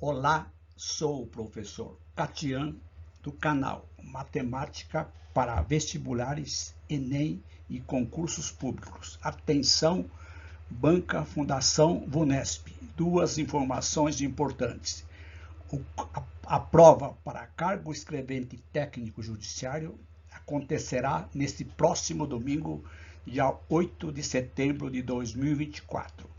Olá, sou o professor Catian do canal Matemática para Vestibulares, Enem e Concursos Públicos. Atenção, Banca Fundação Vunesp. Duas informações importantes. A prova para cargo escrevente técnico judiciário acontecerá neste próximo domingo, dia 8 de setembro de 2024.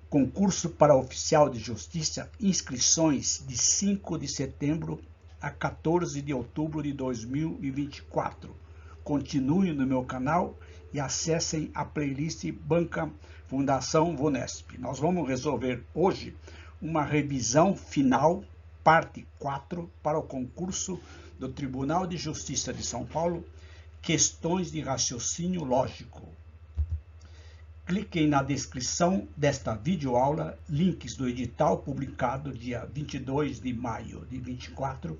Concurso para oficial de justiça, inscrições de 5 de setembro a 14 de outubro de 2024. Continuem no meu canal e acessem a playlist Banca Fundação Vunesp. Nós vamos resolver hoje uma revisão final, parte 4, para o concurso do Tribunal de Justiça de São Paulo, questões de raciocínio lógico. Cliquem na descrição desta videoaula, links do edital publicado dia 22 de maio de 2024,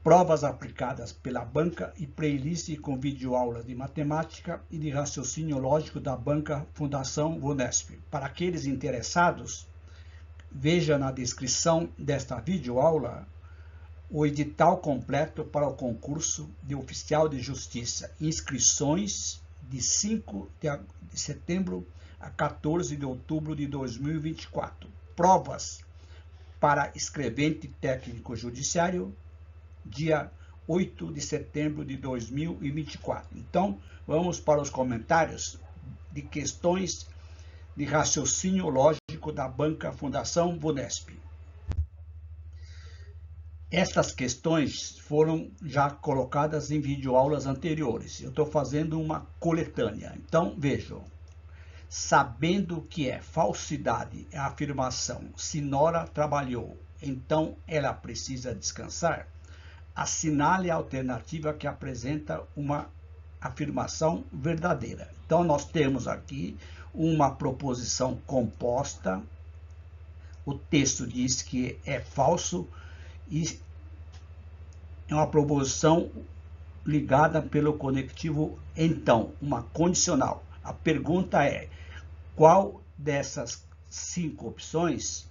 provas aplicadas pela banca e playlist com videoaulas de matemática e de raciocínio lógico da Banca Fundação Vunesp. Para aqueles interessados, veja na descrição desta videoaula o edital completo para o concurso de oficial de justiça, inscrições de 5 de setembro a 14 de outubro de 2024. Provas para escrevente técnico judiciário, dia 8 de setembro de 2024. Então, vamos para os comentários de questões de raciocínio lógico da Banca Fundação Vunesp. Estas questões foram já colocadas em videoaulas anteriores. Eu estou fazendo uma coletânea. Então, vejam. Sabendo que é falsidade a afirmação "se Nora trabalhou, então ela precisa descansar", assinale a alternativa que apresenta uma afirmação verdadeira. Então, nós temos aqui uma proposição composta. O texto diz que é falso e é uma proposição ligada pelo conectivo então, uma condicional. A pergunta é: qual dessas 5 opções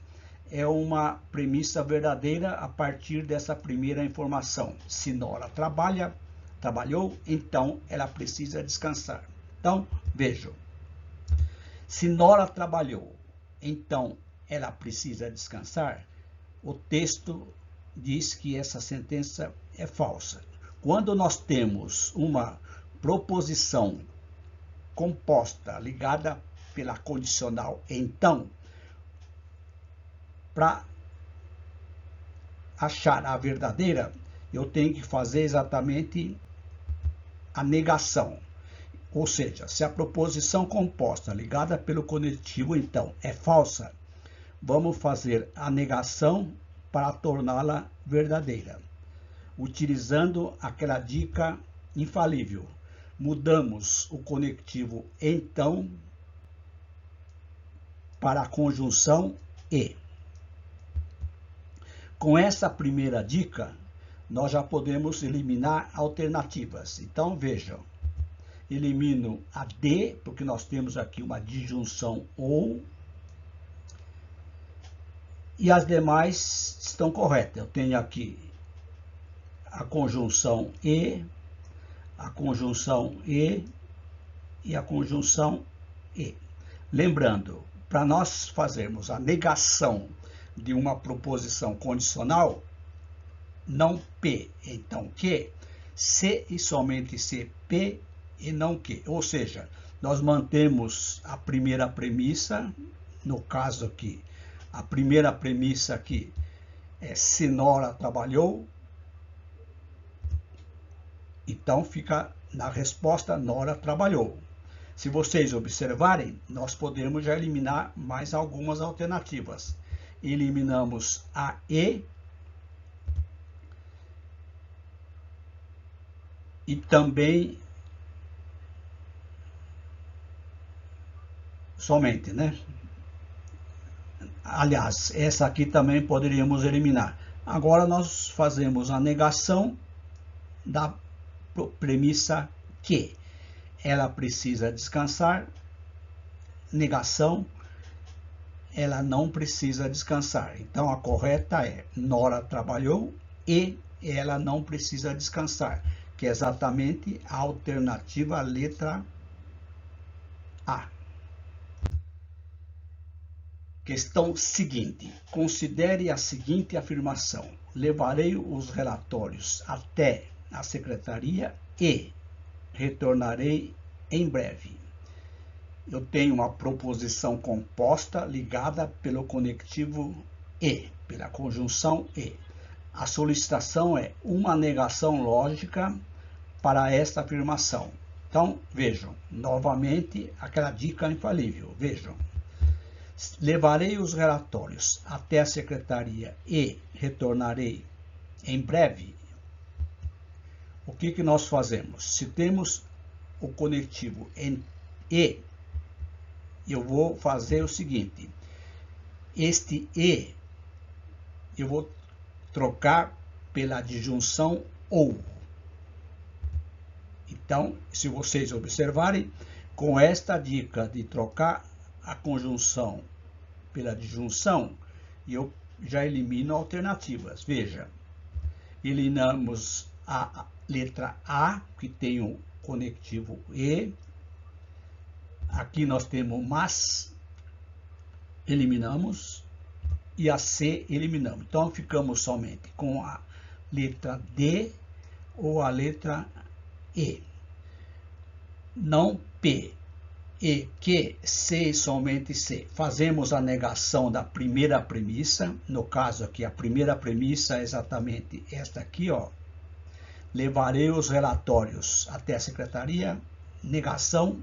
é uma premissa verdadeira a partir dessa primeira informação? Se Nora trabalhou, então ela precisa descansar. Então, vejam. Se Nora trabalhou, então ela precisa descansar. O texto diz que essa sentença é falsa. Quando nós temos uma proposição composta ligada pela condicional então, para achar a verdadeira, eu tenho que fazer exatamente a negação. Ou seja, se a proposição composta ligada pelo conectivo então é falsa, vamos fazer a negação para torná-la verdadeira, utilizando aquela dica infalível. Mudamos o conectivo então para a conjunção e. Com essa primeira dica, nós já podemos eliminar alternativas. Então, vejam. Elimino a D, porque nós temos aqui uma disjunção ou. E as demais estão corretas. Eu tenho aqui a conjunção e, a conjunção e a conjunção e. Lembrando, para nós fazermos a negação de uma proposição condicional, não P, então que, se e somente se, P e não que. Ou seja, nós mantemos a primeira premissa, no caso aqui, a primeira premissa aqui é se Nora trabalhou, então fica na resposta Nora trabalhou. Se vocês observarem, nós podemos já eliminar mais algumas alternativas. Eliminamos a e também somente, né? Aliás, essa aqui também poderíamos eliminar. Agora nós fazemos a negação da premissa que ela precisa descansar, negação, ela não precisa descansar. Então, a correta é Nora trabalhou e ela não precisa descansar, que é exatamente a alternativa letra A. Questão seguinte. Considere a seguinte afirmação. Levarei os relatórios até a secretaria e retornarei em breve. Eu tenho uma proposição composta ligada pelo conectivo e, pela conjunção e. A solicitação é uma negação lógica para esta afirmação. Então, vejam, novamente, aquela dica infalível. Vejam. Levarei os relatórios até a secretaria e retornarei em breve. O que nós fazemos? Se temos o conectivo em e, eu vou fazer o seguinte. Este e, eu vou trocar pela disjunção ou. Então, se vocês observarem, com esta dica de trocar a conjunção pela disjunção, eu já elimino alternativas. Veja, eliminamos a letra A, que tem o conectivo E. Aqui nós temos mas, eliminamos, e a C eliminamos. Então, ficamos somente com a letra D ou a letra E. Não P. E que C somente C. Fazemos a negação da primeira premissa. No caso aqui, a primeira premissa é exatamente esta aqui, ó. Levarei os relatórios até a secretaria. Negação.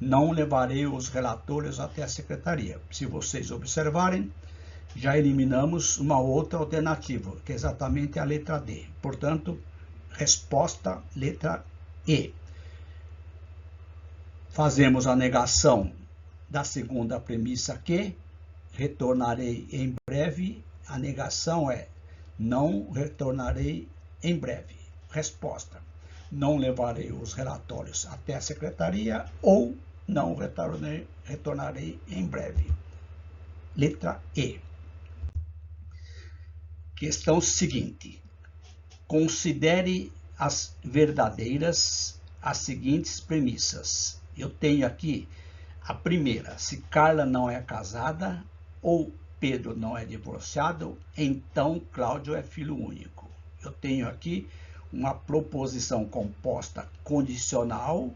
Não levarei os relatórios até a secretaria. Se vocês observarem, já eliminamos uma outra alternativa, que é exatamente a letra D. Portanto, resposta letra E. Fazemos a negação da segunda premissa que retornarei em breve. A negação é não retornarei em breve. Resposta: não levarei os relatórios até a secretaria ou não retornarei em breve. Letra E. Questão seguinte. Considere as verdadeiras as seguintes premissas. Eu tenho aqui a primeira, se Carla não é casada ou Pedro não é divorciado, então Cláudio é filho único. Eu tenho aqui uma proposição composta condicional,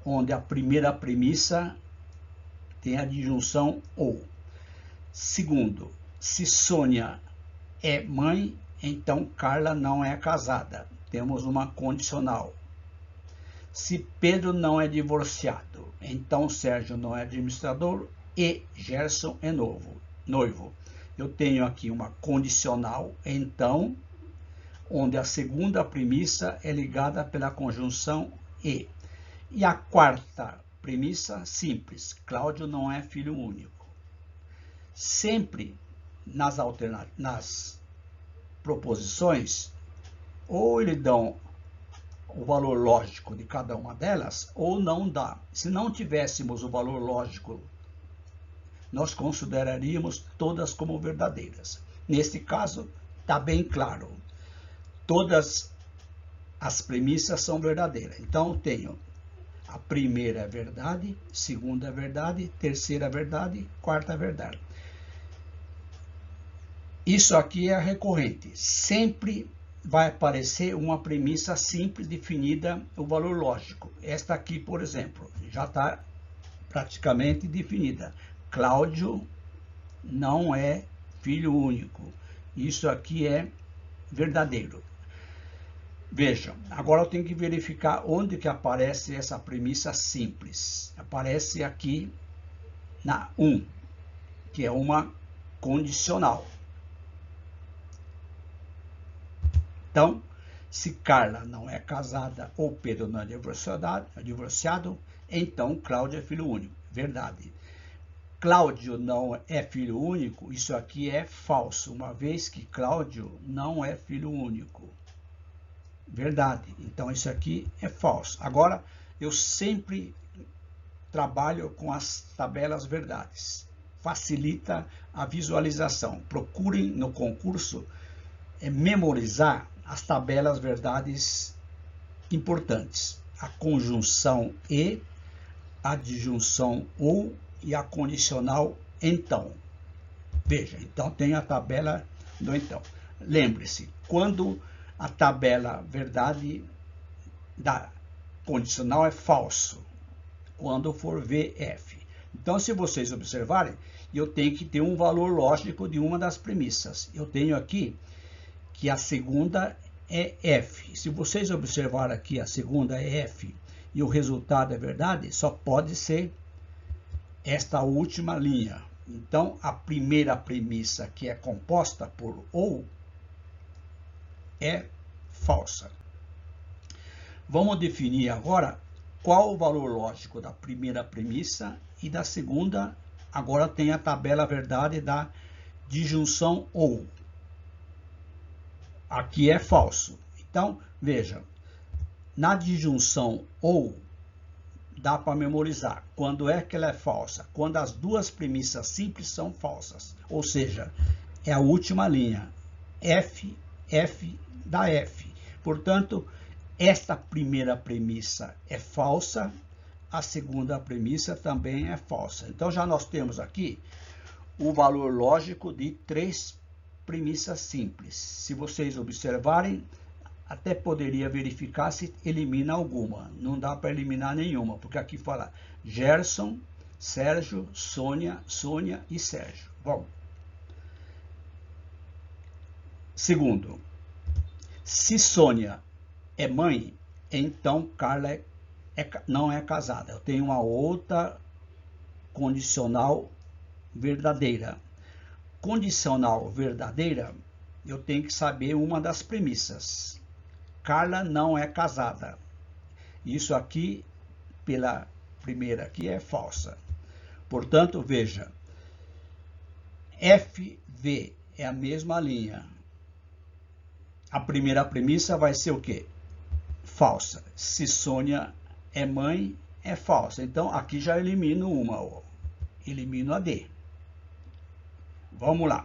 onde a primeira premissa tem a disjunção ou. Segundo, se Sônia é mãe, então Carla não é casada. Temos uma condicional. Se Pedro não é divorciado, então Sérgio não é administrador e Gerson é noivo. Eu tenho aqui uma condicional, então, onde a segunda premissa é ligada pela conjunção e. E a quarta premissa, simples, Cláudio não é filho único. Sempre nas proposições, ou eles dão o valor lógico de cada uma delas, ou não dá. Se não tivéssemos o valor lógico, nós consideraríamos todas como verdadeiras. Neste caso, está bem claro. Todas as premissas são verdadeiras. Então, eu tenho a primeira é verdade, segunda é verdade, terceira é verdade, quarta é verdade. Isso aqui é recorrente. Sempre vai aparecer uma premissa simples definida, o valor lógico. Esta aqui, por exemplo, já está praticamente definida. Cláudio não é filho único. Isso aqui é verdadeiro. Vejam, agora eu tenho que verificar onde que aparece essa premissa simples. Aparece aqui na 1, que é uma condicional. Então, se Carla não é casada ou Pedro não é divorciado, então Cláudio é filho único. Verdade. Cláudio não é filho único, isso aqui é falso, uma vez que Cláudio não é filho único. Verdade. Então, isso aqui é falso. Agora, eu sempre trabalho com as tabelas verdades. facilita a visualização. Procurem no concurso memorizar as tabelas verdades importantes. A conjunção e, a disjunção ou e a condicional então. Veja, então tem a tabela do então. Lembre-se, quando a tabela verdade da condicional é falso, quando for VF. Então, se vocês observarem, eu tenho que ter um valor lógico de uma das premissas. Eu tenho aqui que a segunda é F. Se vocês observarem aqui, a segunda é F e o resultado é verdade, só pode ser esta última linha. Então, a primeira premissa, que é composta por ou, é falsa. Vamos definir agora qual o valor lógico da primeira premissa e da segunda. Agora tem a tabela verdade da disjunção ou. Aqui é falso. Então, veja, na disjunção ou, dá para memorizar. Quando é que ela é falsa? Quando as duas premissas simples são falsas. Ou seja, é a última linha. F, F da F. Portanto, esta primeira premissa é falsa. A segunda premissa também é falsa. Então, já nós temos aqui o valor lógico de 3 premissas simples. Se vocês observarem, até poderia verificar se elimina alguma. Não dá para eliminar nenhuma, porque aqui fala Gerson, Sérgio, Sônia, Sônia e Sérgio. Bom. Segundo, se Sônia é mãe, então Carla não é casada. Eu tenho uma outra condicional verdadeira. Condicional verdadeira, eu tenho que saber uma das premissas. Carla não é casada. Isso aqui, pela primeira aqui, é falsa. Portanto, veja, FV é a mesma linha. A primeira premissa vai ser o quê? Falsa. Se Sônia é mãe, é falsa. Então, aqui já elimino uma. Elimino a D. Vamos lá.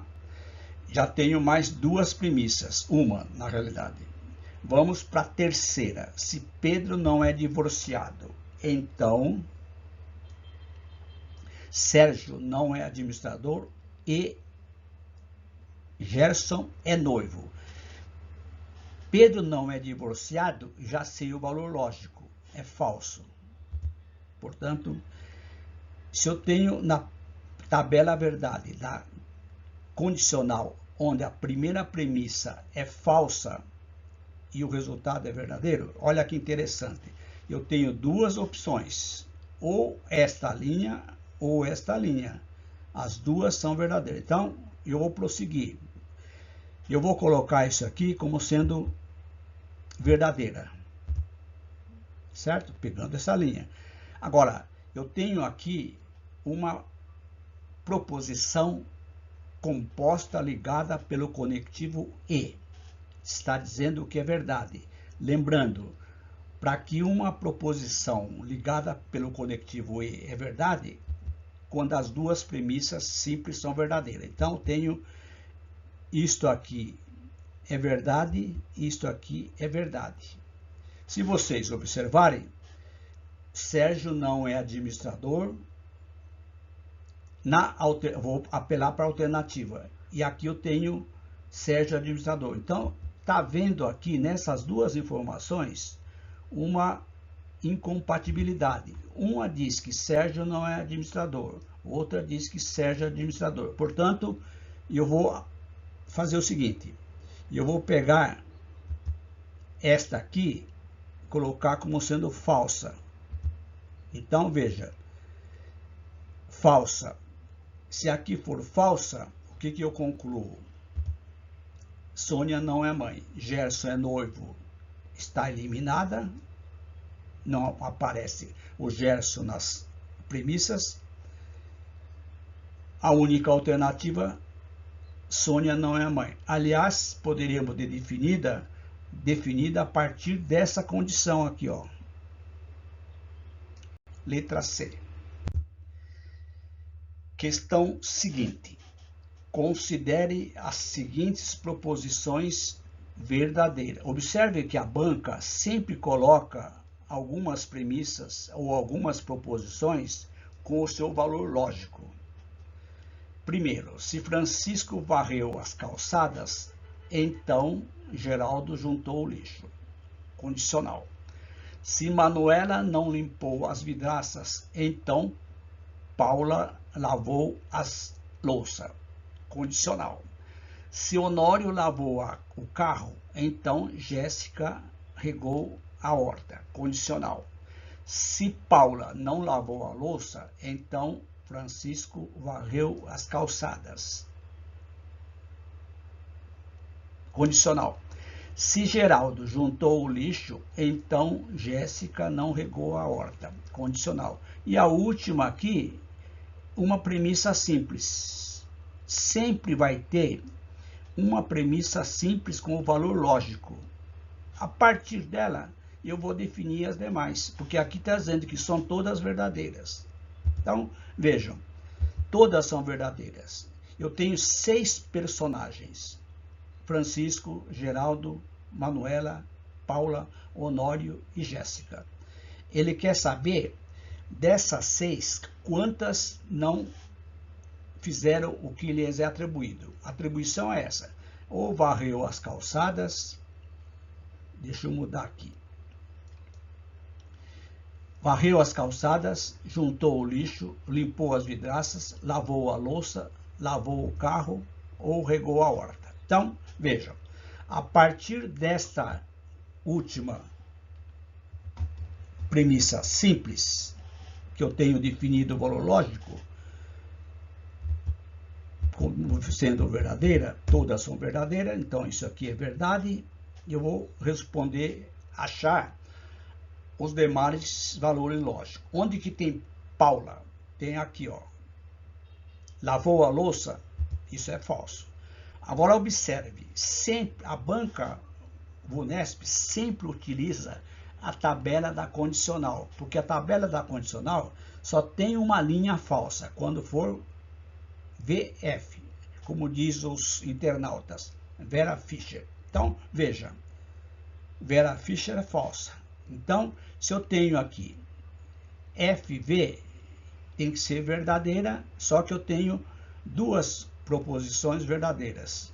Já tenho mais 2 premissas. Uma, na realidade. Vamos para a terceira. Se Pedro não é divorciado, então Sérgio não é administrador e Gerson é noivo. Pedro não é divorciado, já sei o valor lógico. É falso. Portanto, se eu tenho na tabela verdade da condicional, onde a primeira premissa é falsa e o resultado é verdadeiro, olha que interessante. Eu tenho 2 opções, ou esta linha ou esta linha. As duas são verdadeiras. Então, eu vou prosseguir. Eu vou colocar isso aqui como sendo verdadeira. Certo? Pegando essa linha. Agora, eu tenho aqui uma proposição composta ligada pelo conectivo e. Está dizendo que é verdade. Lembrando, para que uma proposição ligada pelo conectivo e é verdade, quando as duas premissas simples são verdadeiras. Então, eu tenho isto aqui é verdade, isto aqui é verdade. Se vocês observarem, Sérgio não é administrador. Vou apelar para a alternativa. E aqui eu tenho Sérgio administrador. Então, está vendo aqui nessas 2 informações uma incompatibilidade. Uma diz que Sérgio não é administrador, outra diz que Sérgio é administrador. Portanto, eu vou fazer o seguinte, eu vou pegar esta aqui, colocar como sendo falsa. Então, veja, falsa. Se aqui for falsa, o que eu concluo? Sônia não é mãe, Gerson é noivo, está eliminada, não aparece o Gerson nas premissas. A única alternativa, Sônia não é mãe. Aliás, poderíamos ter definida a partir dessa condição aqui, ó. Letra C. Questão seguinte. Considere as seguintes proposições verdadeiras. Observe que a banca sempre coloca algumas premissas ou algumas proposições com o seu valor lógico. Primeiro, se Francisco varreu as calçadas, então Geraldo juntou o lixo. Condicional. Se Manuela não limpou as vidraças, então Paula lavou as louças. Condicional. Se Honório lavou o carro, então Jéssica regou a horta. Condicional. Se Paula não lavou a louça, então Francisco varreu as calçadas. Condicional. Se Geraldo juntou o lixo, então Jéssica não regou a horta. Condicional. E a última aqui, uma premissa simples. Sempre vai ter uma premissa simples com o valor lógico. A partir dela, eu vou definir as demais, porque aqui está dizendo que são todas verdadeiras. Então, vejam, todas são verdadeiras. Eu tenho 6 personagens: Francisco, Geraldo, Manuela, Paula, Honório e Jéssica. Ele quer saber, dessas 6, quantas não fizeram o que lhes é atribuído. A atribuição é essa: ou varreu as calçadas, deixa eu mudar aqui, varreu as calçadas, juntou o lixo, limpou as vidraças, lavou a louça, lavou o carro ou regou a horta. Então, vejam, a partir desta última premissa simples, que eu tenho definido o valor lógico, como sendo verdadeira, todas são verdadeiras, então isso aqui é verdade. Eu vou responder, achar os demais valores lógicos. Onde que tem Paula? Tem aqui, ó. Lavou a louça? Isso é falso. Agora observe, sempre a banca Vunesp sempre utiliza a tabela da condicional, porque a tabela da condicional só tem uma linha falsa quando for VF, como diz os internautas, Vera Fischer. Então, veja, Vera Fischer é falsa. Então, se eu tenho aqui FV, tem que ser verdadeira, só que eu tenho 2 proposições verdadeiras.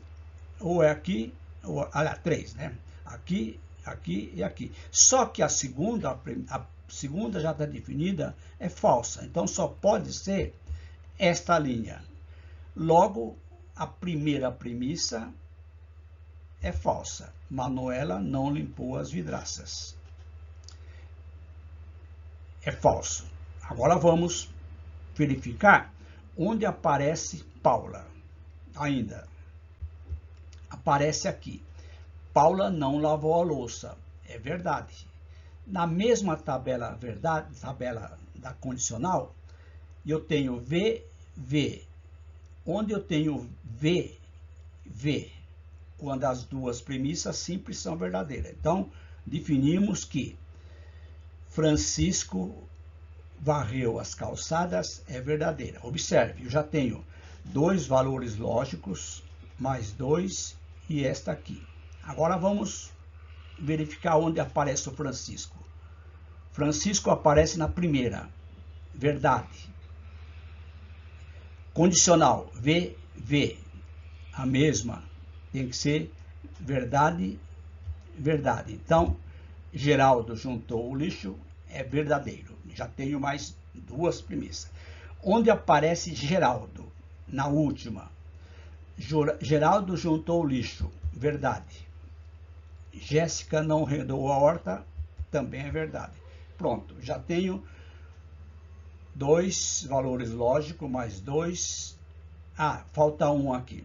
Ou é aqui, ou 3, né? Aqui, aqui e aqui. Só que a segunda já está definida, é falsa. Então, só pode ser esta linha. Logo, a primeira premissa é falsa. Manuela não limpou as vidraças. É falso. Agora vamos verificar onde aparece Paula. Ainda aparece aqui: Paula não lavou a louça. É verdade. Na mesma tabela da condicional, eu tenho VV. Onde eu tenho VV, quando as 2 premissas simples são verdadeiras. Então, definimos que Francisco varreu as calçadas é verdadeira. Observe, eu já tenho 2 valores lógicos, mais 2 e esta aqui. Agora vamos verificar onde aparece o Francisco. Francisco aparece na primeira, verdade. Condicional, VV, a mesma, tem que ser verdade, verdade. Então, Geraldo juntou o lixo, é verdadeiro. Já tenho mais 2 premissas. Onde aparece Geraldo? Na última. Geraldo juntou o lixo, verdade. Jéssica não regou a horta, também é verdade. Pronto, já tenho 2 valores lógicos, mais 2. Ah, falta um aqui.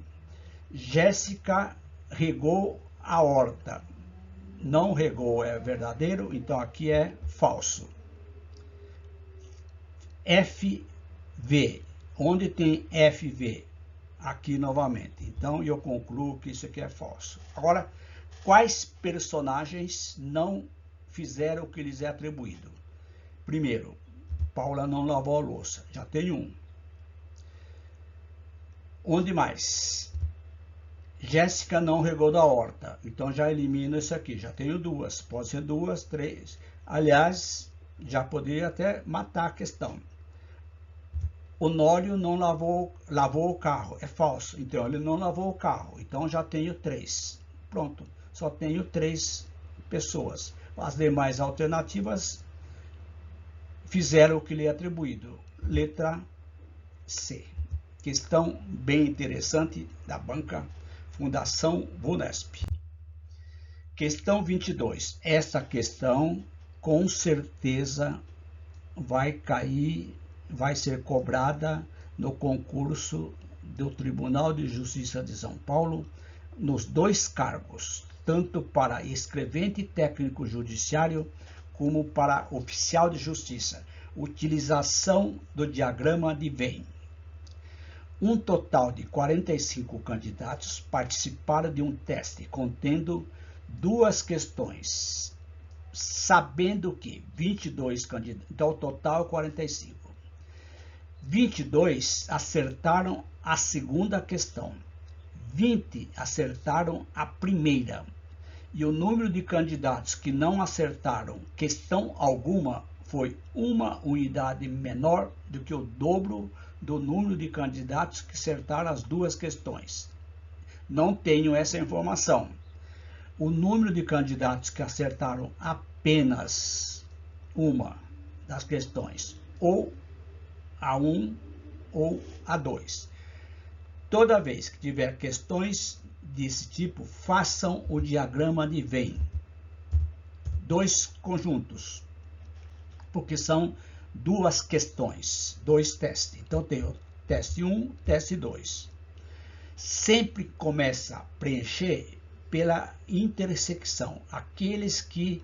Jéssica regou a horta. Não regou é verdadeiro, então aqui é falso. FV. Onde tem FV? Aqui novamente. Então eu concluo que isso aqui é falso. Agora, quais personagens não fizeram o que lhes é atribuído? Primeiro, Paula não lavou a louça. Já tem um. Onde mais? Jéssica não regou da horta. Então já elimino isso aqui. Já tenho duas. Pode ser duas, três. Aliás, já poderia até matar a questão. Honório não lavou o carro. É falso. Então ele não lavou o carro. Então já tenho três. Pronto. Só tenho três pessoas. As demais alternativas fizeram o que lhe é atribuído. Letra C. Questão bem interessante da banca Fundação Vunesp. Questão 22. Essa questão com certeza vai cair, vai ser cobrada no concurso do Tribunal de Justiça de São Paulo nos dois cargos, tanto para escrevente técnico judiciário como para oficial de justiça. Utilização do diagrama de Venn. Um total de 45 candidatos participaram de um teste contendo duas questões, sabendo que 22 candidatos, então o total é 45. 22 acertaram a segunda questão, 20 acertaram a primeira, e o número de candidatos que não acertaram questão alguma foi uma unidade menor do que o dobro do número de candidatos que acertaram as duas questões. Não tenho essa informação. O número de candidatos que acertaram apenas uma das questões, ou a 1 ou a 2. Toda vez que tiver questões desse tipo, façam o diagrama de Venn. Dois conjuntos, porque são duas questões, dois testes. Então tem o teste 1, teste 2. Sempre começa a preencher pela intersecção, aqueles que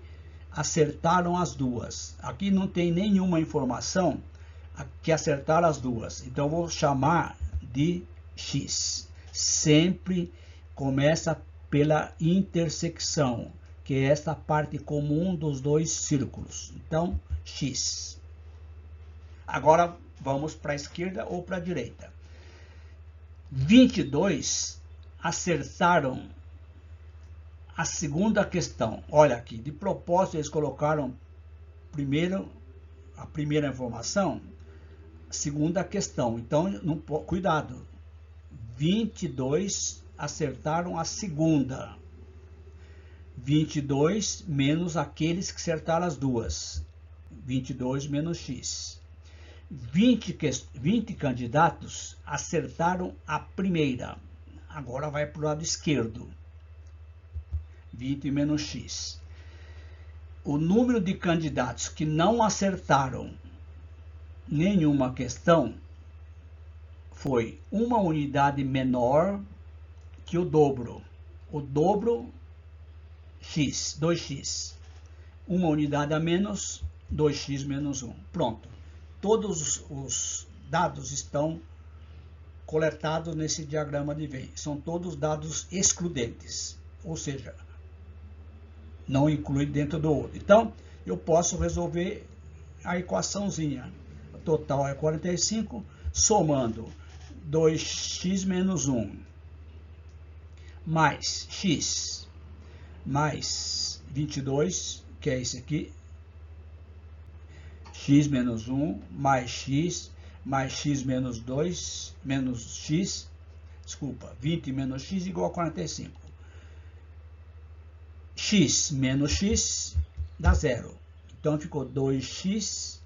acertaram as duas. Aqui não tem nenhuma informação que acertaram as duas, então vou chamar de X. Sempre começa pela intersecção, que é esta parte comum dos dois círculos. Então, X. Agora vamos para a esquerda ou para a direita. 22 acertaram a segunda questão. Olha aqui, de propósito eles colocaram primeiro a primeira informação, segunda questão. Então, não, cuidado. 22 acertaram a segunda. 22 menos aqueles que acertaram as duas. 22 menos X. 20 candidatos acertaram a primeira. Agora vai para o lado esquerdo. 20 menos X. O número de candidatos que não acertaram nenhuma questão foi uma unidade menor que o dobro. O dobro, X, 2X. Uma unidade a menos, 2X menos 1. Pronto. Todos os dados estão coletados nesse diagrama de Venn. São todos dados excludentes, ou seja, não inclui dentro do outro. Então, eu posso resolver a equaçãozinha. O total é 45, somando 2x menos 1, mais x, mais 22, que é esse aqui, x menos 1, mais x menos 2, menos x, desculpa, 20 menos x igual a 45. X menos x dá zero. Então ficou 2x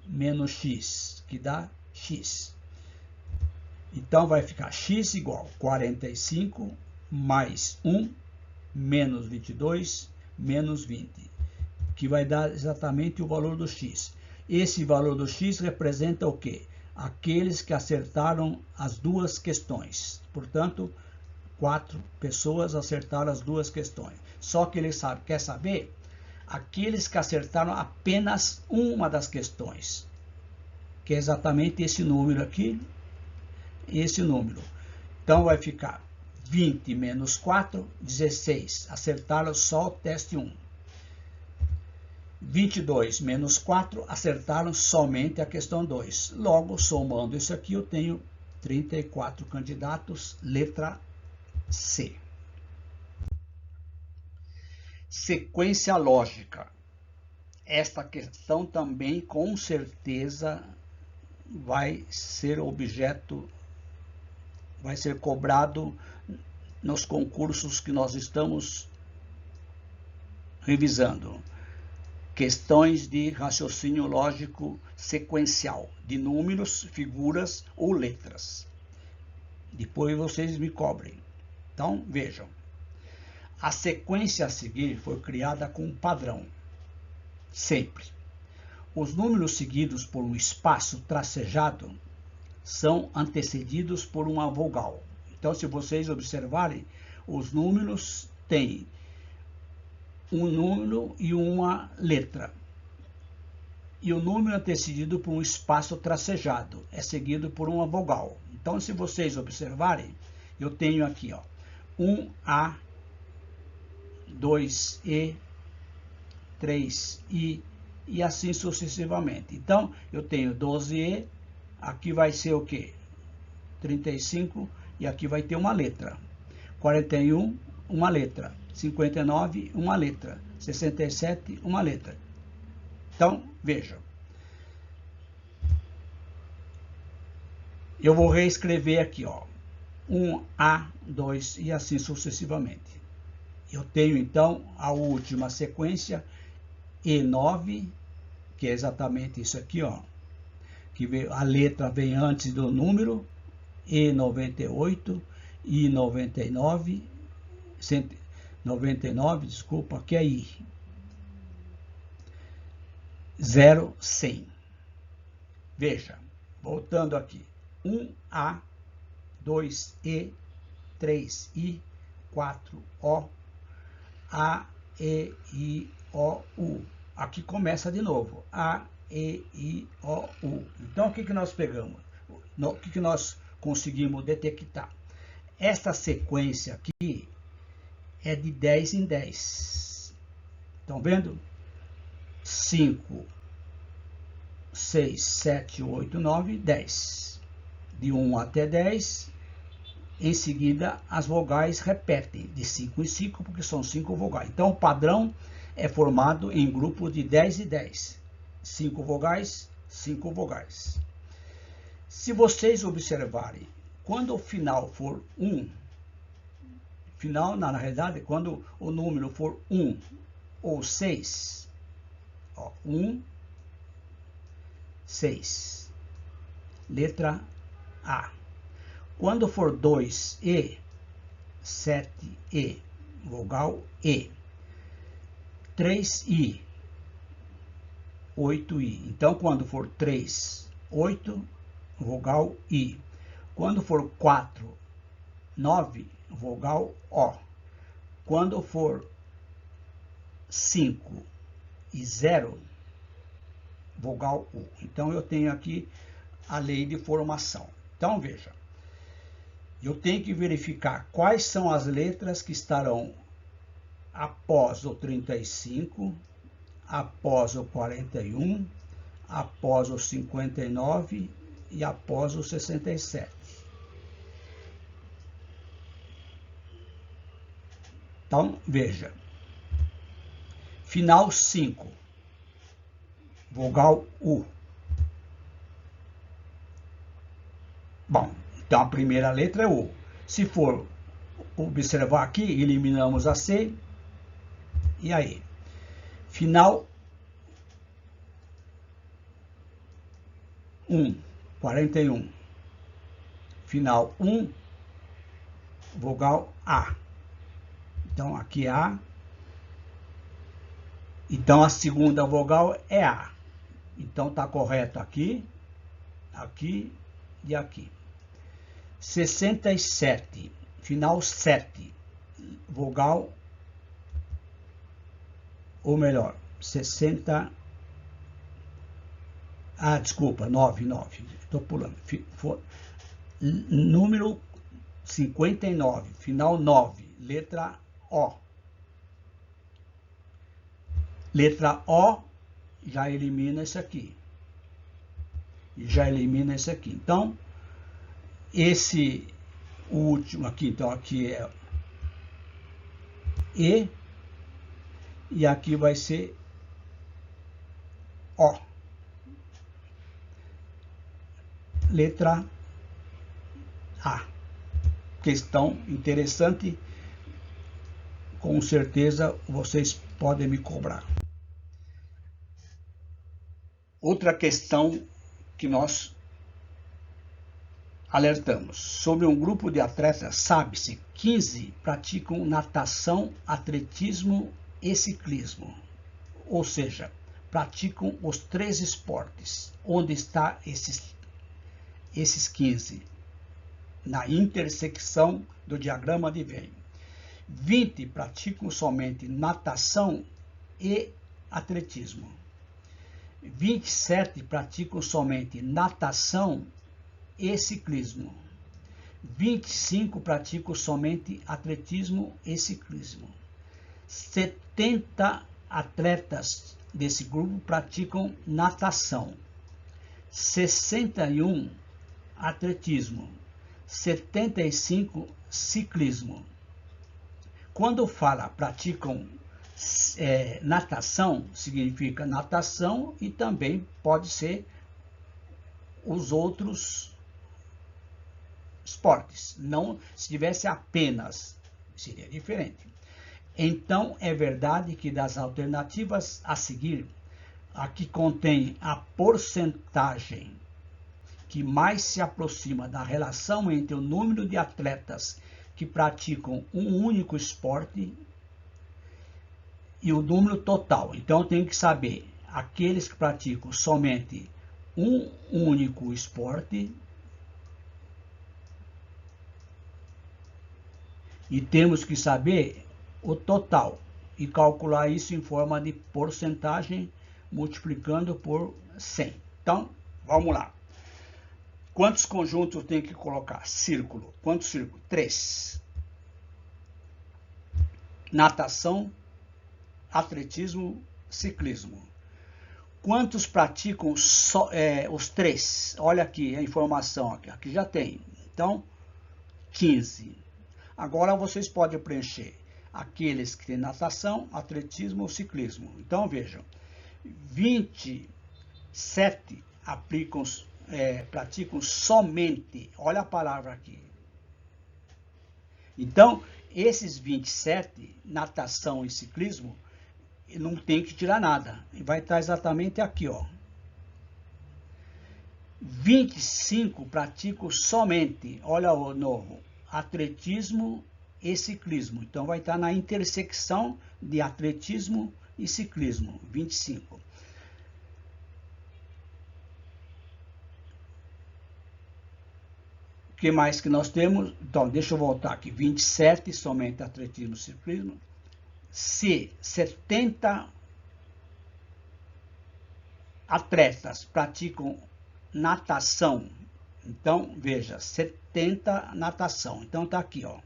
menos x, que dá x. Então vai ficar x igual a 45 mais 1 menos 22 menos 20, que vai dar exatamente o valor do x. Esse valor do x representa o quê? Aqueles que acertaram as duas questões. Portanto, 4 pessoas acertaram as duas questões. Só que ele quer saber aqueles que acertaram apenas uma das questões, que é exatamente esse número aqui, esse número. Então vai ficar 20 menos 4, 16. Acertaram só o teste 1. 22 menos 4, acertaram somente a questão 2. Logo, somando isso aqui, eu tenho 34 candidatos, letra C. Sequência lógica. Esta questão também, com certeza, vai ser objeto, vai ser cobrado nos concursos que nós estamos revisando. Questões de raciocínio lógico sequencial, de números, figuras ou letras. Depois vocês me cobrem. Então, vejam. A sequência a seguir foi criada com um padrão. Sempre. Os números seguidos por um espaço tracejado são antecedidos por uma vogal. Então, se vocês observarem, os números têm um número e uma letra. E o número antecedido por um espaço tracejado é seguido por uma vogal. Então, se vocês observarem, eu tenho aqui, ó, 1A, 2E, 3I e assim sucessivamente. Então, eu tenho 12E, aqui vai ser o quê? 35 e aqui vai ter uma letra. 41, uma letra. 59, uma letra. 67, uma letra. Então, vejam. Eu vou reescrever aqui, ó. 1A, 2 e assim sucessivamente. Eu tenho, então, a última sequência, E9, que é exatamente isso aqui, ó. Que a letra vem antes do número, E98, I99, 199, desculpa, que é I. 0, 100. Veja, voltando aqui. 1A, 2E, 3I, 4O, A, E, I, O, U. Aqui começa de novo. A, E, I, O, U. Então, o que nós pegamos? O que nós conseguimos detectar? Esta sequência aqui é de 10 em 10. Estão vendo? 5, 6, 7, 8, 9, 10. De 1 até 10. Em seguida, as vogais repetem de 5 em 5, porque são 5 vogais. Então, o padrão é formado em grupos de 10 e 10. 5 vogais, 5 vogais. Se vocês observarem, quando o final for 1, final, na realidade, quando o número for 1 ou 6, ó, 1, 6, letra A. Quando for 2E, 7E, vogal E. 3I, 8I. Então, quando for 3, 8, vogal I. Quando for 4, 9, vogal O. Quando for 5 e 0, vogal U. Então, eu tenho aqui a lei de formação. Então, veja. Eu tenho que verificar quais são as letras que estarão após o 35, após o 41, após o 59 e após o 67. Então, veja. Final 5, vogal U. Bom, então a primeira letra é U. Se for observar aqui, eliminamos a C. E aí? Final 1, 41. Final 1, vogal A. Então, aqui é A. Então, a segunda vogal é A. Então, está correto aqui, aqui e aqui. 67, final 7, vogal, ou melhor, 60, desculpa, 9, estou pulando, número 59, final 9, letra O. Letra O já elimina esse aqui. E já elimina esse aqui. Então, esse último aqui, então aqui é e aqui vai ser O. Letra A. Questão interessante, com certeza vocês podem me cobrar. Outra questão que nós alertamos. Sobre um grupo de atletas, sabe-se, 15 praticam natação, atletismo e ciclismo. Ou seja, praticam os 3 esportes. Onde está esses 15? Na intersecção do diagrama de Venn. 20 praticam somente natação e atletismo. 27 praticam somente natação e ciclismo. 25 praticam somente atletismo e ciclismo. 70 atletas desse grupo praticam natação. 61 atletismo. 75 ciclismo. Quando fala praticam natação, significa natação e também pode ser os outros esportes. Não, se tivesse apenas, seria diferente. Então, é verdade que das alternativas a seguir, a que contém a porcentagem que mais se aproxima da relação entre o número de atletas que praticam um único esporte e o número total. Então, tem que saber aqueles que praticam somente um único esporte e temos que saber o total e calcular isso em forma de porcentagem multiplicando por 100. Então, vamos lá. Quantos conjuntos eu tenho que colocar? Círculo. Quantos círculos? 3. Natação, atletismo, ciclismo. Quantos praticam os 3? Olha aqui a informação. Aqui já tem. Então, 15. Agora vocês podem preencher aqueles que têm natação, atletismo ou ciclismo. Então, vejam. 27 praticam somente. Olha a palavra aqui. Então, esses 27, natação e ciclismo, não tem que tirar nada. Vai estar exatamente aqui, ó. 25 praticam somente, olha o novo, atletismo e ciclismo. Então, vai estar na intersecção de atletismo e ciclismo, 25. O que mais que nós temos? Então, deixa eu voltar aqui. 27 somente atletismo e ciclismo. Se 70 atletas praticam natação, então, veja, 70 natação. Então, tá aqui, ó.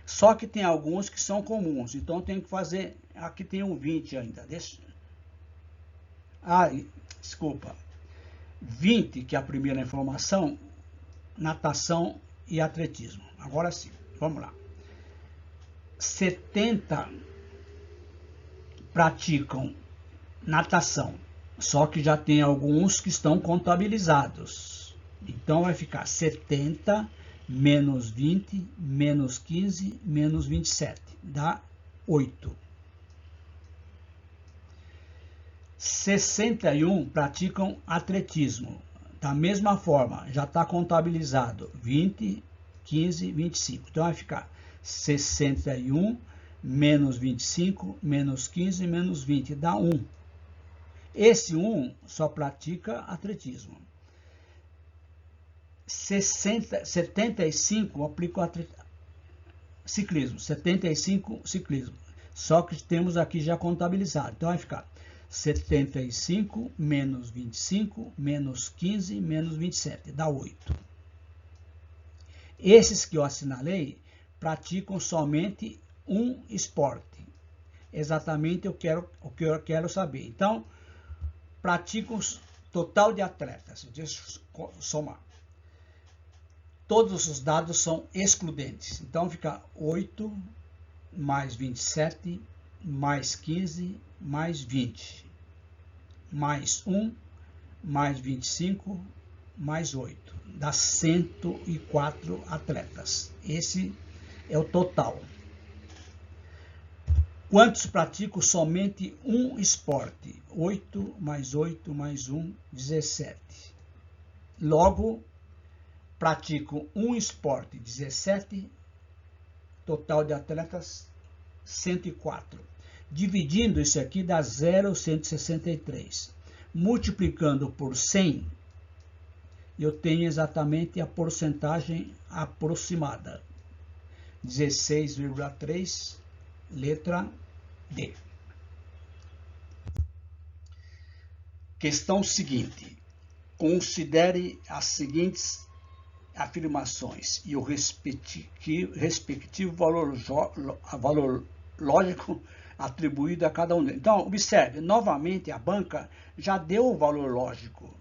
Só que tem alguns que são comuns, então tem que fazer, aqui tem um 20 ainda, deixa. Desculpa. 20, que é a primeira informação, natação e atletismo. Agora sim, vamos lá. 70 praticam natação, só que já tem alguns que estão contabilizados. Então, vai ficar 70 menos 20, menos 15, menos 27. Dá 8. 61 praticam atletismo. Da mesma forma, já está contabilizado 20, 15, 25. Então, vai ficar 61 menos 25, menos 15, menos 20. Dá 1. Esse 1 só pratica atletismo. 75 aplica o ciclismo. 75 ciclismo. Só que temos aqui já contabilizado. Então, vai ficar 75 menos 25, menos 15, menos 27. Dá 8. Esses que eu assinalei praticam somente um esporte. Exatamente o que eu quero saber. Então, praticam total de atletas. Deixa eu somar. todos os dados são excludentes. Então fica 8 mais 27 mais 15 mais 20 mais 1 mais 25 mais 8. Dá 104 atletas. Esse é o total. Quantos praticam somente um esporte? 8 mais 8 mais 1, 17. Logo, praticam um esporte, 17. Total de atletas, 104. Dividindo isso aqui dá 0,163. Multiplicando por 100, eu tenho exatamente a porcentagem aproximada. 16,3, letra D. Questão seguinte. Considere as seguintes afirmações e o respectivo valor lógico atribuído a cada um deles. Então, observe, novamente a banca já deu o valor lógico.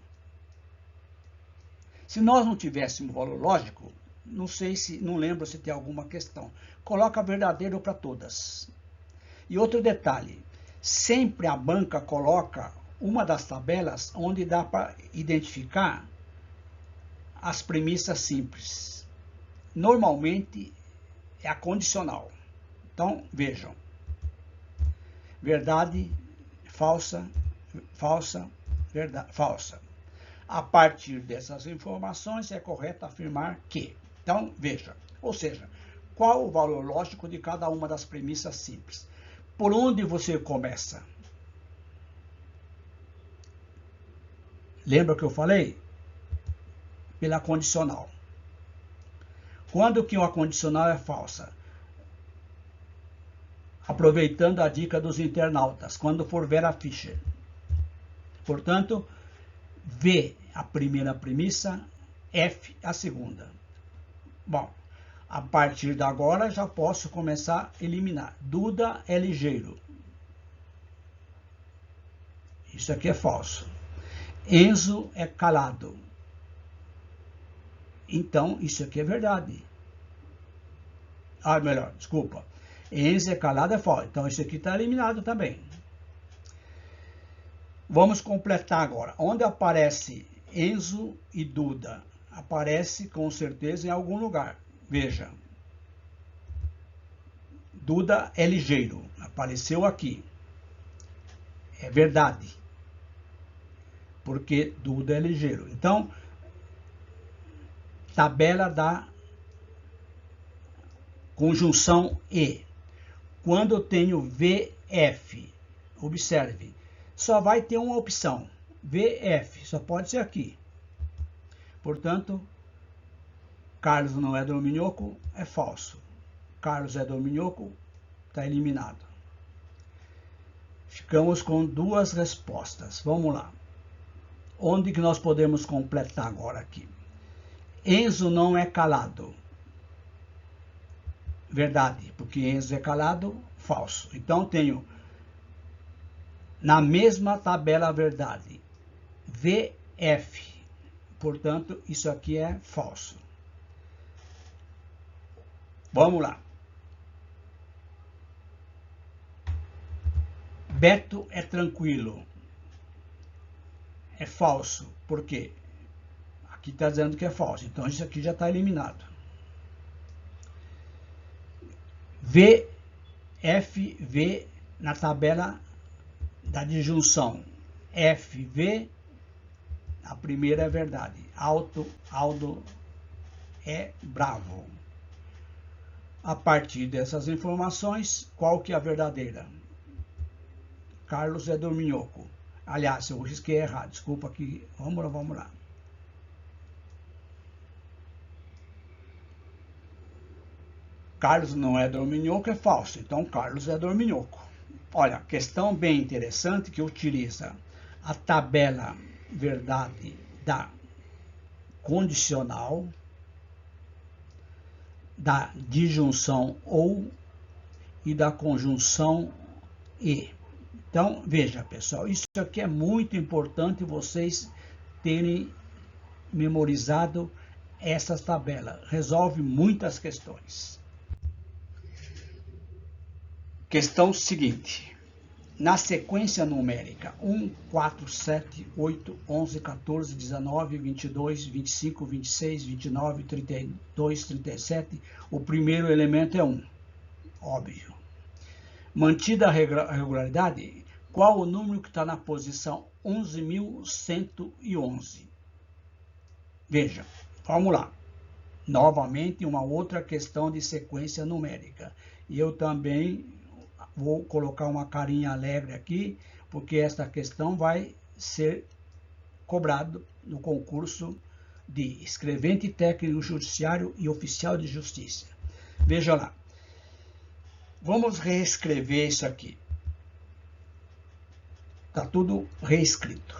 Se nós não tivéssemos valor lógico, não lembro se tem alguma questão. Coloca verdadeiro para todas. E outro detalhe, sempre a banca coloca uma das tabelas onde dá para identificar as premissas simples. Normalmente é a condicional. Então, vejam. Verdade, falsa, falsa, verdade, falsa. A partir dessas informações é correto afirmar que. Então, veja. Ou seja, qual o valor lógico de cada uma das premissas simples? Por onde você começa? Lembra que eu falei? Pela condicional. Quando que uma condicional é falsa? Aproveitando a dica dos internautas, quando for Vera Fischer. Portanto, V a primeira premissa, F a segunda. Bom, a partir de agora já posso começar a eliminar. Duda é ligeiro. Isso aqui é falso. Enzo é calado. Então, isso aqui é verdade. Melhor, desculpa. Enzo é calado é falso. Então, isso aqui está eliminado também. Vamos completar agora. Onde aparece Enzo e Duda? Aparece com certeza em algum lugar. Veja. Duda é ligeiro. Apareceu aqui. É verdade. Porque Duda é ligeiro. Então, tabela da conjunção E. Quando eu tenho VF, observe, só vai ter uma opção. VF, só pode ser aqui. Portanto, Carlos não é dorminhoco, é falso. Carlos é dorminhoco, está eliminado. Ficamos com duas respostas. Vamos lá. Onde que nós podemos completar agora aqui? Enzo não é calado. Verdade, porque Enzo é calado, falso. Então, tenho na mesma tabela a verdade. VF. Portanto, isso aqui é falso. Vamos lá. Beto é tranquilo. É falso. Por quê? Aqui está dizendo que é falso. Então, isso aqui já está eliminado. VFV na tabela da disjunção. FV, a primeira é verdade. Aldo é bravo. A partir dessas informações, qual que é a verdadeira? Carlos é dorminhoco. Aliás, eu risquei errado. Desculpa aqui. Vamos lá. Carlos não é dorminhoco, é falso. Então, Carlos é dorminhoco. Olha, questão bem interessante que utiliza a tabela verdade da condicional, da disjunção ou e da conjunção e. Então, veja, pessoal, isso aqui é muito importante vocês terem memorizado essa tabela. Resolve muitas questões. Questão seguinte. Na sequência numérica 1, 4, 7, 8, 11, 14, 19, 22, 25, 26, 29, 32, 37, o primeiro elemento é 1. Óbvio. Mantida a regularidade, qual o número que está na posição 11.111? Veja, vamos lá. Novamente, uma outra questão de sequência numérica. E eu também vou colocar uma carinha alegre aqui, porque esta questão vai ser cobrada no concurso de escrevente técnico judiciário e oficial de justiça. Veja lá. Vamos reescrever isso aqui. Está tudo reescrito.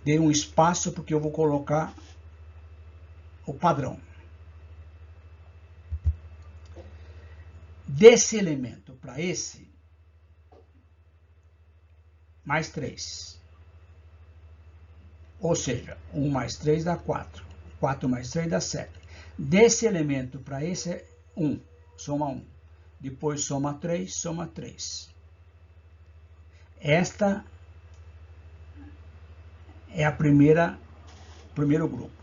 Dei um espaço porque eu vou colocar o padrão. Desse elemento para esse, mais 3. Ou seja, 1 mais 3 dá 4. 4 mais 3 dá 7. Desse elemento para esse é 1. Soma 1. Depois soma 3, soma 3. Esta é a primeiro grupo.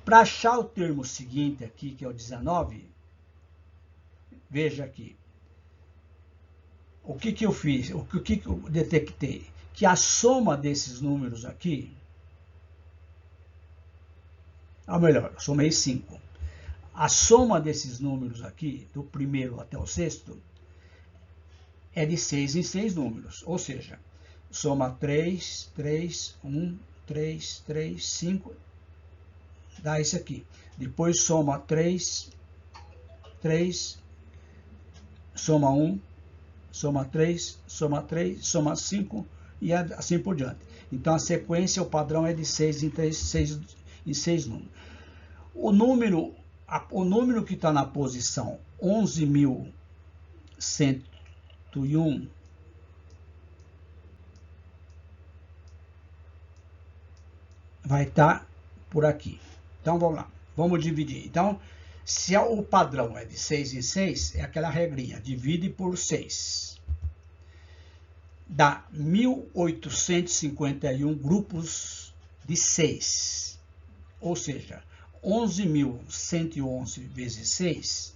Para achar o termo seguinte aqui, que é o 19, veja aqui. O que eu fiz? O que eu detectei? Que a soma desses números aqui, ou melhor, eu somei 5. A soma desses números aqui, do primeiro até o sexto, é de 6 em 6 números. Ou seja, soma 3, 3, 1, 3, 3, 5, dá isso aqui. Depois soma 3, 3, soma 1, soma 3, soma 3, soma 5 e assim por diante. Então a sequência, o padrão é de 6 em 6 números. O número que está na posição 11.101 vai estar por aqui. Então vamos lá, vamos dividir. Então, se o padrão é de 6 em 6, é aquela regrinha, divide por 6. Dá 1.851 grupos de 6. Ou seja, 11.111 vezes 6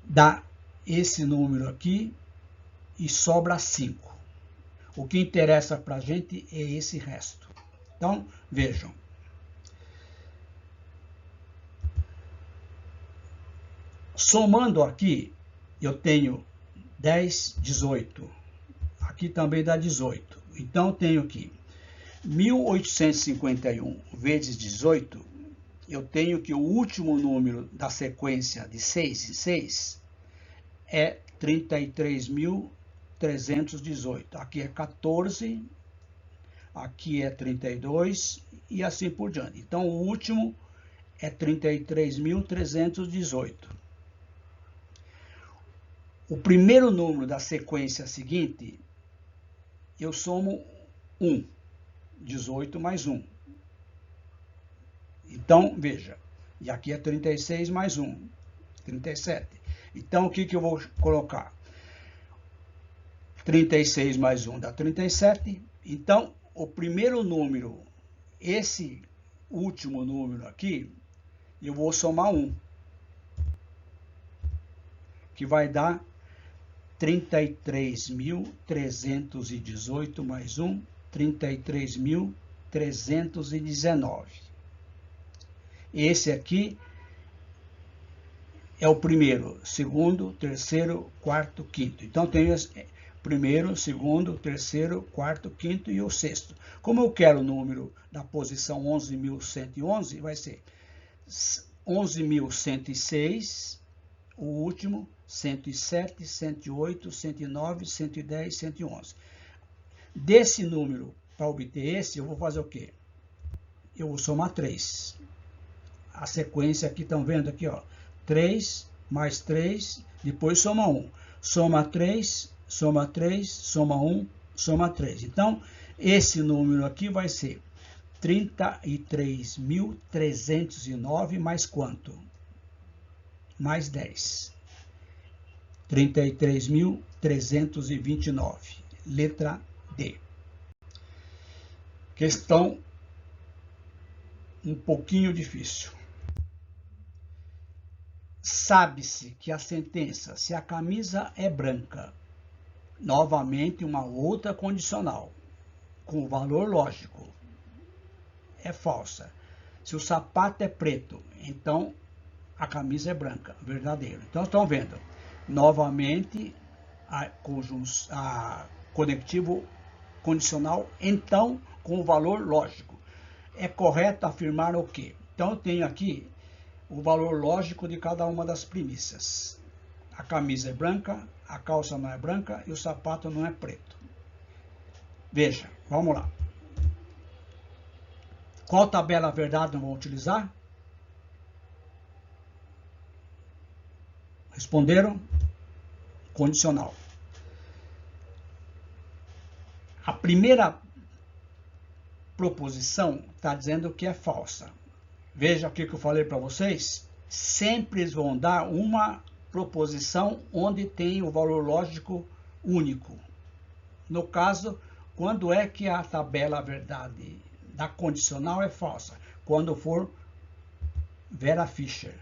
dá esse número aqui e sobra 5. O que interessa para a gente é esse resto. Então, vejam. Somando aqui, eu tenho 10, 18. Aqui também dá 18. Então, tenho aqui 1.851 vezes 18, eu tenho que o último número da sequência de 6 em 6 é 33.318. Aqui é 14, aqui é 32 e assim por diante. Então, o último é 33.318. O primeiro número da sequência seguinte, eu somo 1. 18 mais 1. Então, veja. E aqui é 36 mais 1. 37. Então, o que eu vou colocar? 36 mais 1 dá 37. Então, o primeiro número, esse último número aqui, eu vou somar 1. Que vai dar 33.318 mais 1. 33.319. Esse aqui é o primeiro, segundo, terceiro, quarto, quinto. Então, tenho primeiro, segundo, terceiro, quarto, quinto e o sexto. Como eu quero o número da posição 11.111, vai ser 11.106, o último, 107, 108, 109, 110, 111. Desse número, para obter esse, eu vou fazer o quê? Eu vou somar 3. A sequência aqui, estão vendo aqui, ó. 3 mais 3, depois soma 1. Soma 3, soma 3, soma 1, soma 3. Então, esse número aqui vai ser 33.309 mais quanto? Mais 10. 33.329. Letra D. Questão um pouquinho difícil. Sabe-se que a sentença, se a camisa é branca, novamente uma outra condicional, com valor lógico, é falsa. Se o sapato é preto, então a camisa é branca, verdadeiro. Então estão vendo, novamente a conectivo condicional, então com valor lógico. É correto afirmar o quê? Então eu tenho aqui o valor lógico de cada uma das premissas. A camisa é branca, a calça não é branca e o sapato não é preto. Veja, vamos lá. Qual tabela verdade eu vou utilizar? Responderam? Condicional. A primeira proposição está dizendo que é falsa. Veja o que eu falei para vocês. Sempre eles vão dar uma proposição onde tem o valor lógico único. No caso, quando é que a tabela verdade da condicional é falsa? Quando for Vera Fischer.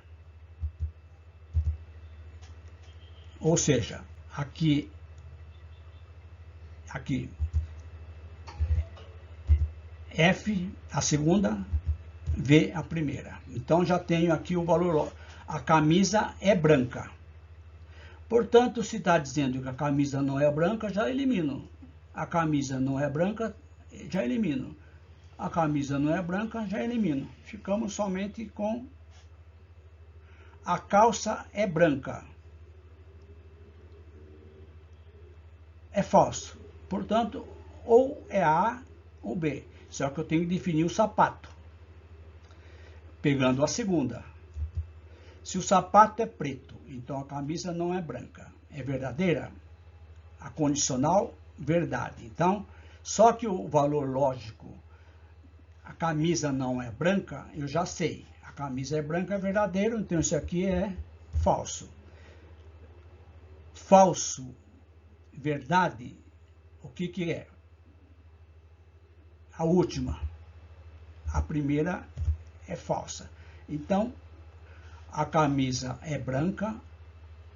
Ou seja, aqui F a segunda, V a primeira. Então já tenho aqui o valor. A camisa é branca. Portanto, se está dizendo que a camisa não é branca, já elimino. A camisa não é branca, já elimino. A camisa não é branca, já elimino. Ficamos somente com a calça é branca. É falso. Portanto, ou é A ou B. Só que eu tenho que definir o sapato. Pegando a segunda. Se o sapato é preto, então a camisa não é branca. É verdadeira? A condicional, verdade. Então, só que o valor lógico, a camisa não é branca, eu já sei. A camisa é branca, é verdadeiro, então isso aqui é falso. Falso, verdade, o que é? A última. A primeira é falsa. Então, a camisa é branca,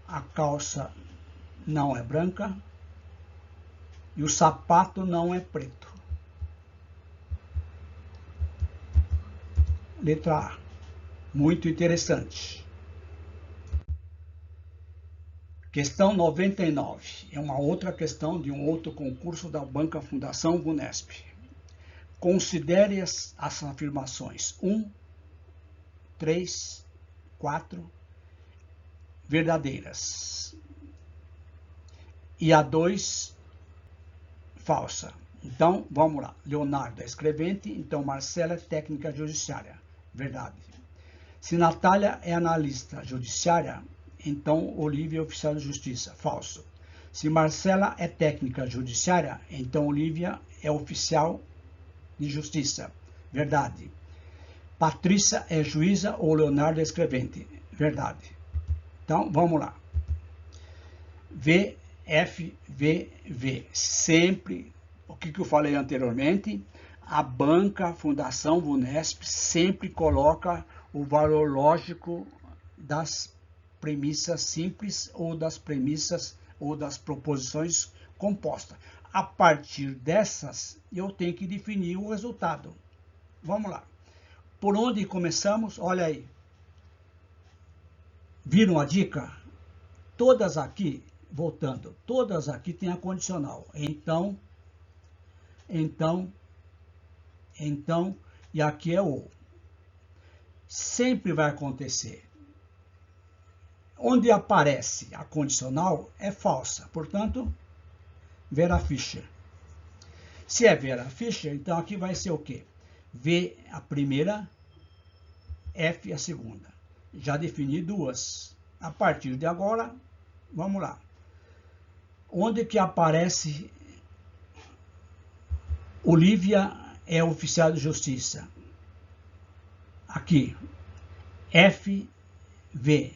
a calça não é branca e o sapato não é preto. Letra A. Muito interessante. Questão 99. É uma outra questão de um outro concurso da Banca Fundação Vunesp. Considere as afirmações 1, 3, 4 verdadeiras e a 2 falsa. Então, vamos lá. Leonardo é escrevente, então Marcela é técnica judiciária. Verdade. Se Natália é analista judiciária, então Olívia é oficial de justiça. Falso. Se Marcela é técnica judiciária, então Olívia é oficial de justiça. Verdade. Patrícia é juíza ou Leonardo é escrevente. Verdade. Então, vamos lá. V, F, V, V. Sempre, o que eu falei anteriormente, a banca Fundação Vunesp sempre coloca o valor lógico das premissas simples ou das premissas ou das proposições compostas. A partir dessas, eu tenho que definir o resultado. Vamos lá. Por onde começamos? Olha aí. Viram a dica? Todas aqui, voltando, todas aqui têm a condicional. Então, e aqui é o. Sempre vai acontecer. Onde aparece a condicional é falsa. Portanto, Vera Fischer. Se é Vera Fischer, então aqui vai ser o quê? V a primeira, F a segunda. Já defini duas. A partir de agora, vamos lá. Onde que aparece Olívia é oficial de justiça. Aqui, FV.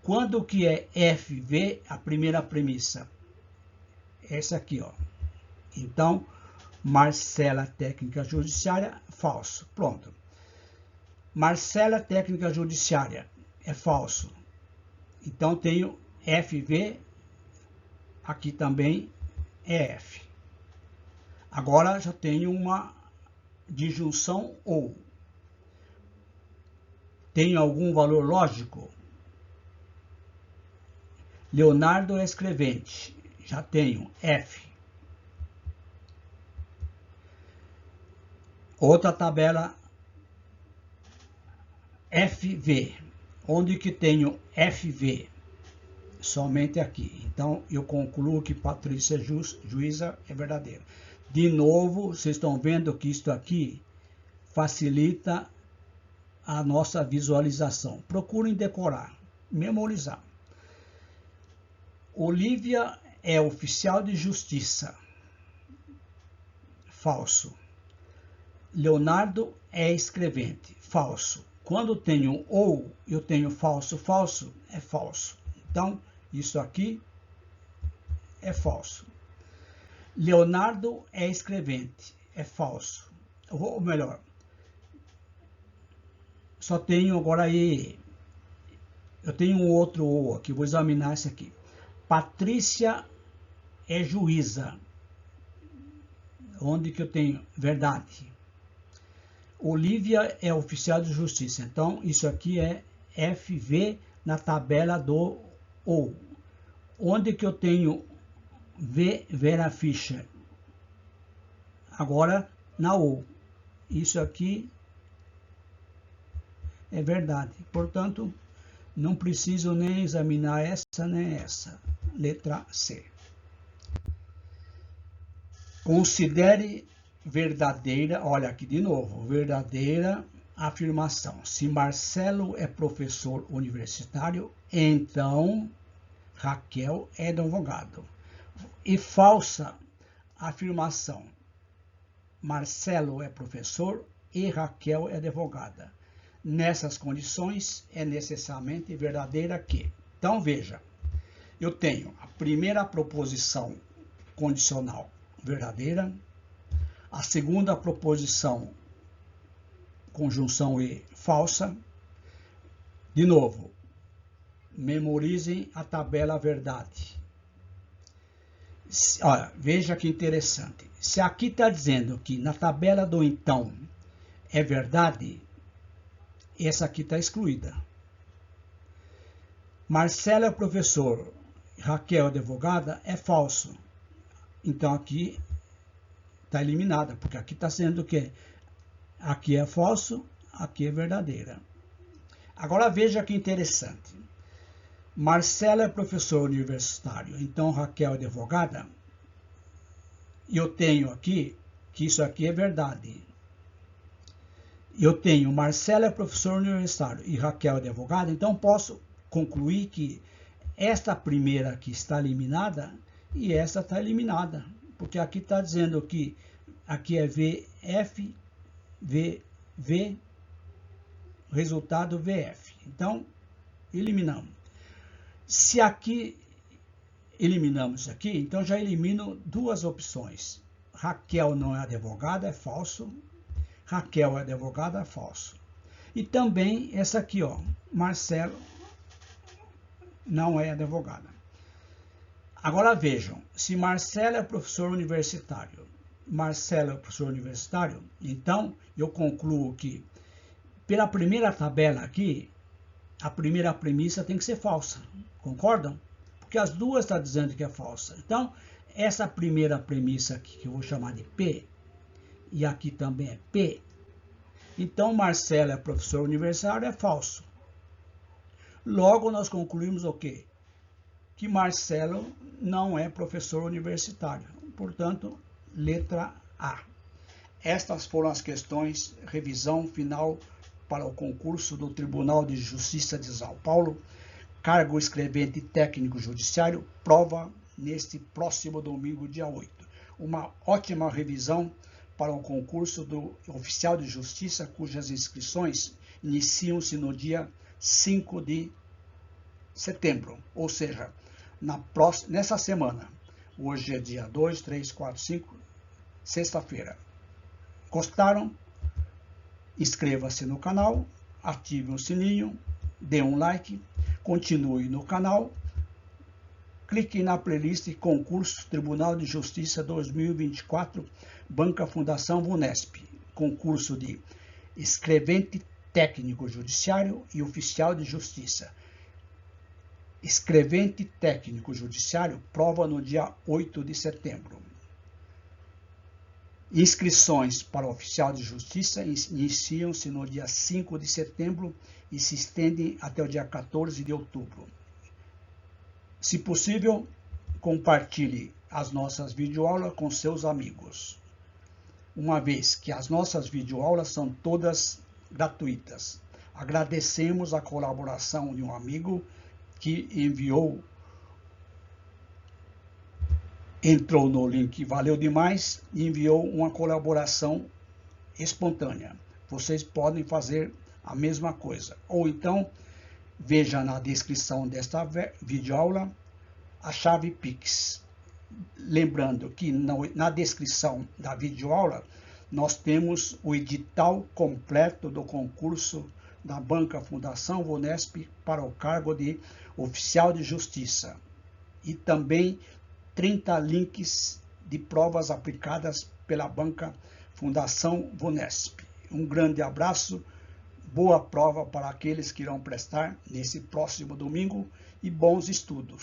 Quando que é FV? A primeira premissa. Essa aqui, ó. Então, Marcela Técnica Judiciária, falso. Pronto. Marcela Técnica Judiciária é falso. Então, tenho FV, aqui também é F. Agora, já tenho uma disjunção ou. Tem algum valor lógico? Leonardo é escrevente. Já tenho F. Outra tabela FV. Onde que tenho FV? Somente aqui. Então, eu concluo que Patrícia Juíza é verdadeira. De novo, vocês estão vendo que isto aqui facilita a nossa visualização. Procurem decorar, memorizar. Olivia é oficial de justiça. Falso. Leonardo é escrevente. Falso. Quando tenho ou, eu tenho falso, falso, é falso. Então, isso aqui é falso. Leonardo é escrevente. É falso. Ou melhor, só tenho agora E. Eu tenho um outro O aqui, vou examinar esse aqui. Patrícia é juíza. Onde que eu tenho? Verdade. Olivia é oficial de justiça. Então, isso aqui é FV na tabela do O. Onde que eu tenho V, Vera Fischer? Agora, na O. Isso aqui é verdade. Portanto, não preciso nem examinar essa nem essa. Letra C. Considere verdadeira, olha aqui de novo, verdadeira afirmação. Se Marcelo é professor universitário, então Raquel é advogado. E falsa afirmação. Marcelo é professor e Raquel é advogada. Nessas condições, é necessariamente verdadeira que. Então, veja, eu tenho a primeira proposição condicional verdadeira, a segunda proposição, conjunção E, falsa. De novo, memorizem a tabela verdade. Olha, veja que interessante. Se aqui está dizendo que na tabela do então é verdade, essa aqui está excluída. Marcelo é professor, Raquel é advogada, é falso. Então aqui está eliminada, porque aqui está sendo o quê? Aqui é falso, aqui é verdadeira. Agora veja que interessante. Marcelo é professor universitário, então Raquel é advogada. E eu tenho aqui que isso aqui é verdade. Eu tenho Marcelo é professor universitário e Raquel é advogada, então posso concluir que esta primeira aqui está eliminada e esta está eliminada. Porque aqui está dizendo que aqui é VF, V, resultado VF. Então, eliminamos. Se aqui eliminamos aqui, então já elimino duas opções. Raquel não é advogada, é falso. Raquel é advogada, é falso. E também essa aqui, ó, Marcelo não é advogada. Agora vejam, se Marcelo é professor universitário, então eu concluo que pela primeira tabela aqui, a primeira premissa tem que ser falsa. Concordam? Porque as duas estão dizendo que é falsa. Então, essa primeira premissa aqui, que eu vou chamar de P, e aqui também é P, então Marcelo é professor universitário, é falso. Logo, nós concluímos o quê? Que Marcelo não é professor universitário. Portanto, letra A. Estas foram as questões, revisão final para o concurso do Tribunal de Justiça de São Paulo, cargo escrevente técnico judiciário, prova neste próximo domingo, dia 8. Uma ótima revisão para o concurso do oficial de justiça, cujas inscrições iniciam-se no dia 5 de setembro, ou seja, nessa semana. Hoje é dia 2, 3, 4, 5, sexta-feira. Gostaram? Inscreva-se no canal, ative o sininho, dê um like, continue no canal, clique na playlist Concurso Tribunal de Justiça 2024, Banca Fundação VUNESP, concurso de escrevente técnico judiciário e oficial de justiça. Escrevente técnico judiciário, prova no dia 8 de setembro. Inscrições para o oficial de justiça iniciam-se no dia 5 de setembro e se estendem até o dia 14 de outubro. Se possível, compartilhe as nossas videoaulas com seus amigos, uma vez que as nossas videoaulas são todas gratuitas. Agradecemos a colaboração de um amigo que entrou no link Valeu Demais e enviou uma colaboração espontânea. Vocês podem fazer a mesma coisa. Ou então, veja na descrição desta videoaula a chave Pix. Lembrando que na descrição da videoaula nós temos o edital completo do concurso da Banca Fundação VUNESP para o cargo de oficial de justiça e também 30 links de provas aplicadas pela Banca Fundação VUNESP. Um grande abraço, boa prova para aqueles que irão prestar nesse próximo domingo e bons estudos.